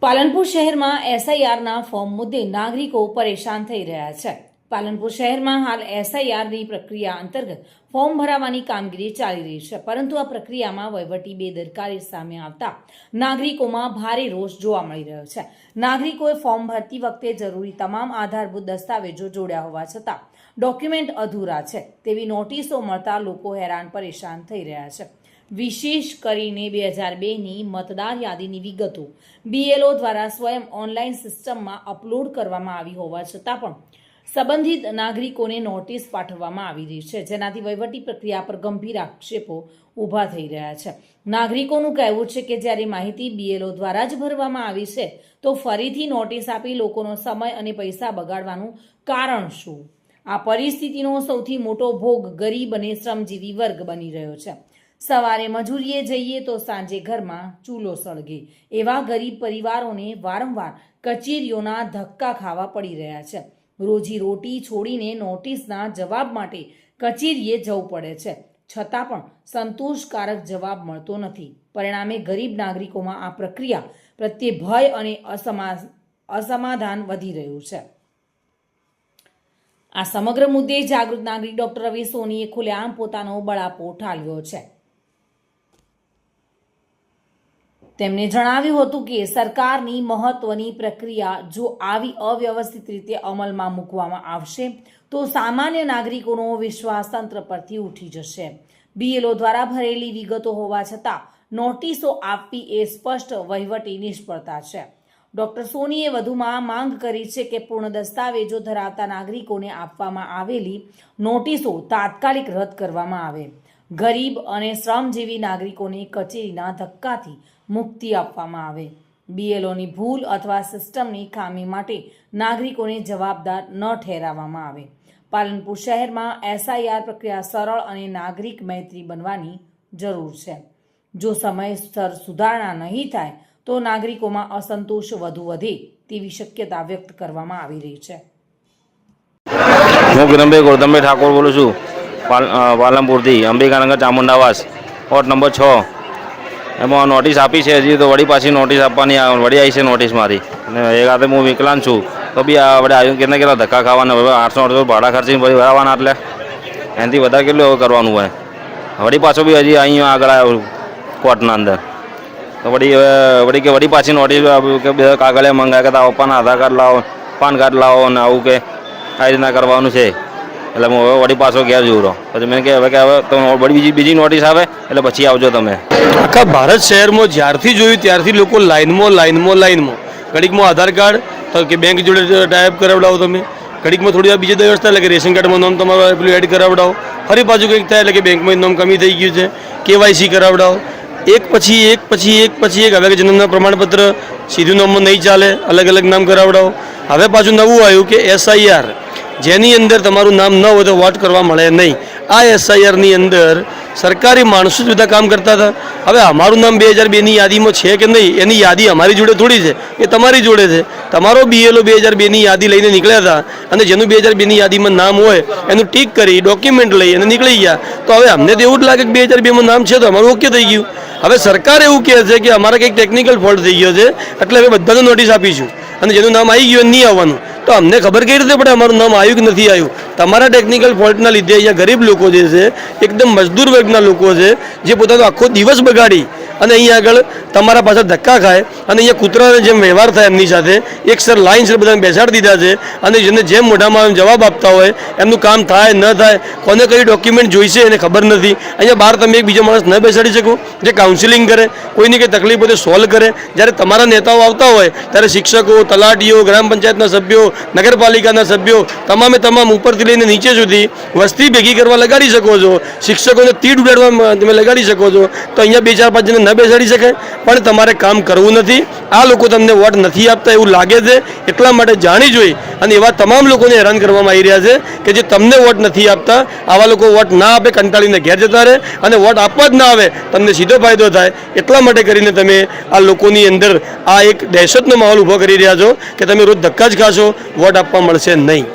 પાલનપુર શહેરમાં એસઆઈઆરના ફોર્મ મુદ્દે નાગરિકો પરેશાન થઈ રહ્યા છે। પાલનપુર શહેરમાં હાલ એસઆઈઆરની પ્રક્રિયા અંતર્ગત ફોર્મ ભરાવાની કામગીરી ચાલી રહી છે, પરંતુ આ પ્રક્રિયામાં વહીવટી બેદરકારી સામે આવતા નાગરિકોમાં ભારે રોષ જોવા મળી રહ્યો છે। નાગરિકોએ ફોર્મ ભરતી વખતે જરૂરી તમામ આધારભૂત દસ્તાવેજો જોડ્યા હોવા છતાં ડોક્યુમેન્ટ અધૂરા છે તેવી નોટિસો મળતા લોકો હેરાન પરેશાન થઈ રહ્યા છે। વિશેષ કરીને 2002ની મતદાર યાદીની વિગતો બીએલઓ દ્વારા સ્વયં ઓનલાઈન સિસ્ટમમાં અપલોડ કરવામાં આવી હોવા છતાં પણ સંબંધિત નાગરિકોને નોટિસ પાઠવવામાં આવી રહી છે, જેનાથી વહીવટી પ્રક્રિયા પર ગંભીર આક્ષેપો ઊભા થઈ રહ્યા છે। નાગરિકોનું કહેવું છે કે જ્યારે માહિતી બીએલઓ દ્વારા જ ભરવામાં આવી છે તો ફરીથી નોટિસ આપી લોકોનો સમય અને પૈસા બગાડવાનું કારણ શું? આ પરિસ્થિતિનો સૌથી મોટો ભોગ ગરીબ અને શ્રમજીવી વર્ગ બની રહ્યો છે। સવારે મજૂરીએ જઈએ તો સાંજે ઘરમાં ચૂલો સળગે એવા ગરીબ પરિવારોને વારંવાર કચેરીઓના ધક્કા ખાવા પડી રહ્યા છે। રોજી રોટી છોડીને નોટિસના જવાબ માટે કચેરીએ જવું પડે છે, છતાં પણ સંતોષકારક જવાબ મળતો નથી। પરિણામે ગરીબ નાગરિકોમાં આ પ્રક્રિયા પ્રત્યે ભય અને અસમાધાન વધી રહ્યું છે। આ સમગ્ર મુદ્દે જાગૃત નાગરિક ડોક્ટર રવિ સોનીએ ખુલ્લેઆમ પોતાનો બળાપો ઠાલવ્યો છે। તેમણે જણાવ્યું હતું કે સરકારની મહત્વની પ્રક્રિયા જો આવી અવ્યવસ્થિત રીતે અમલમાં મૂકવામાં આવશે તો સામાન્ય નાગરિકોનો વિશ્વાસ તંત્ર પરથી ઉઠી જશે। બીએલઓ દ્વારા ભરેલી વિગતો હોવા છતાં નોટિસો આપવી એ સ્પષ્ટ વહીવટી નિષ્ફળતા છે। ડોક્ટર સોનીએ વધુમાં માંગ કરી છે કે પૂર્ણ દસ્તાવેજો ધરાવતા નાગરિકોને આપવામાં આવેલી નોટિસો તાત્કાલિક રદ કરવામાં આવે। ગરીબ અને શ્રમજીવી નાગરિકોને કચેરીના ધક્કાથી મુક્તિ આપવામાં આવે। બીએલઓની ભૂલ અથવા સિસ્ટમની ખામી માટે નાગરિકોને જવાબદાર ન ઠેરવવામાં આવે। પાલનપુર શહેરમાં એસઆઈઆર પ્રક્રિયા સરળ અને નાગરિક મૈત્રી બનવાની જરૂર છે। જો સમયસર સુધારણા નહીં થાય તો નાગરિકોમાં અસંતોષ વધુ વધે તેવી શક્યતા વ્યક્ત કરવામાં આવી રહી છે। હું કિરણભાઈ ગૌતમભાઈ ઠાકોર બોલું છું, પાલનપુરથી અંબિકાનગર ચામુંડાવાસ વોર્ડ નંબર 6। એમાં નોટિસ આપી છે, હજી તો વળી પાછી નોટિસ આપવાની વળી આવી છે નોટિસ મારી, અને એ ખાતે હું વિકલાંગ છું તો બી આ વડે આવ્યું કેટલા ધક્કા ખાવાના, હવે 800 ભાડા ખર્ચીને પછી ભરાવાના, એટલે એનાથી વધારે કેટલું હવે કરવાનું હોય। વળી પાછો બી હજી અહીંયા આગળ આવ્યો કોર્ટના અંદર તો વળી પાછી નોટિસ કે બે કાગળિયા મંગાવ્યા કે પપ્પાના આધાર કાર્ડ લાવો, પાન કાર્ડ લાવો, અને આવું કે આ રીતના કરવાનું છે। એટલે હું હવે વળી પાછો ઘેર જોઉં રહો, પછી મેં કે હવે તો વળી બીજી નોટિસ આવે એટલે પછી આવજો તમે। આખા ભારત શહેરમાં જ્યારથી જોયું ત્યારથી લોકો લાઈનમાં ઘડીકમાં આધાર કાર્ડ તો કે બેંક જોડે ટાઈપ કરાવડાવો, તમે ઘડીકમાં થોડી વાર બીજી વ્યવસ્થા એટલે કે રેશન કાર્ડમાં નામ તમારું પેલું એડ કરાવડાવો, ફરી પાછું કંઈક થાય એટલે કે બેંકમાં નામ કમી થઈ ગયું છે, કેવાયસી કરાવડાવો, એક પછી એક હવે જન્મના પ્રમાણપત્ર સીધું નામમાં નહીં ચાલે, અલગ અલગ નામ કરાવડાવો। હવે પાછું નવું આવ્યું કે એસઆઈઆર, જેની અંદર તમારું નામ ન હોય તો વોટ કરવા મળે નહીં। આ એસઆઈઆરની અંદર સરકારી માણસો જ બધા કામ કરતા હતા। હવે અમારું નામ 2002ની યાદીમાં છે કે નહીં એની યાદી અમારી જોડે થોડી છે, એ તમારી જોડે છે। તમારો બીએલઓ 2002ની યાદી લઈને નીકળ્યા હતા, અને જેનું 2002ની યાદીમાં નામ હોય એનું ટીક કરી ડોક્યુમેન્ટ લઈ અને નીકળી ગયા। તો હવે અમને તો એવું જ લાગે કે 2002માં નામ છે તો અમારું ઓકે થઈ ગયું। હવે સરકાર એવું કહે છે કે અમારે કંઈક ટેકનિકલ ફોલ્ટ થઈ ગયો છે એટલે હવે બધાને નોટિસ આપીશું, અને જેનું નામ આવી ગયું નહીં આવવાનું। તો અમને ખબર કઈ રીતે પડે અમારું નામ આવ્યું કે નથી આવ્યું? તમારા ટેકનિકલ ફોલ્ટના લીધે અહીંયા ગરીબ લોકો જે છે, એકદમ મજદૂર વર્ગના લોકો છે, જે પોતાનો આખો દિવસ બગાડી અને અહીંયા આગળ તમારા પાછળ ધક્કા ખાય અને અહીંયા કૂતરાને જેમ વ્યવહાર થાય એમની સાથે એક સર લાઈન સર બધાને બેસાડી દીધા છે, અને જેને જેમ મોઢામાં જવાબ આપતા હોય એમનું કામ થાય ન થાય, કોને કઈ ડોક્યુમેન્ટ જોઈશે એને ખબર નથી। અહીંયા બહાર તમે એક બીજો માણસ ન બેસાડી શકો જે કાઉન્સિલિંગ કરે, કોઈની કંઈ તકલીફ હોય તો સોલ્વ કરે। જ્યારે તમારા નેતાઓ આવતા હોય ત્યારે શિક્ષકો, તલાટીઓ, ગ્રામ પંચાયતના સભ્યો, નગરપાલિકાના સભ્યો તમામ ઉપરથી લઈને નીચે સુધી વસ્તી ભેગી કરવા લગાડી શકો છો, શિક્ષકોને તીડ ઉડાડવા તમે લગાડી શકો છો, તો અહીંયા 2-4-5 જણને ન બેસાડી શકાય? પણ તમારે કામ કરવું નથી। આ લોકો તમને વોટ નથી આપતા એવું લાગે છે, એટલા માટે જાણી જોઈ અને એવા તમામ લોકોને હેરાન કરવામાં આવી રહ્યા છે કે જે તમને વોટ નથી આપતા, આવા લોકો વોટ ના આપે કંટાળીને ઘેર જતા રહે, અને વોટ આપવા જ ના આવે તમને સીધો ફાયદો થાય। એટલા માટે કરીને તમે આ લોકોની અંદર આ એક દહેશતનો માહોલ ઊભો કરી રહ્યા છો કે તમે રોજ ધક્કા જ ખાશો, વોટ આપવા મળશે નહીં।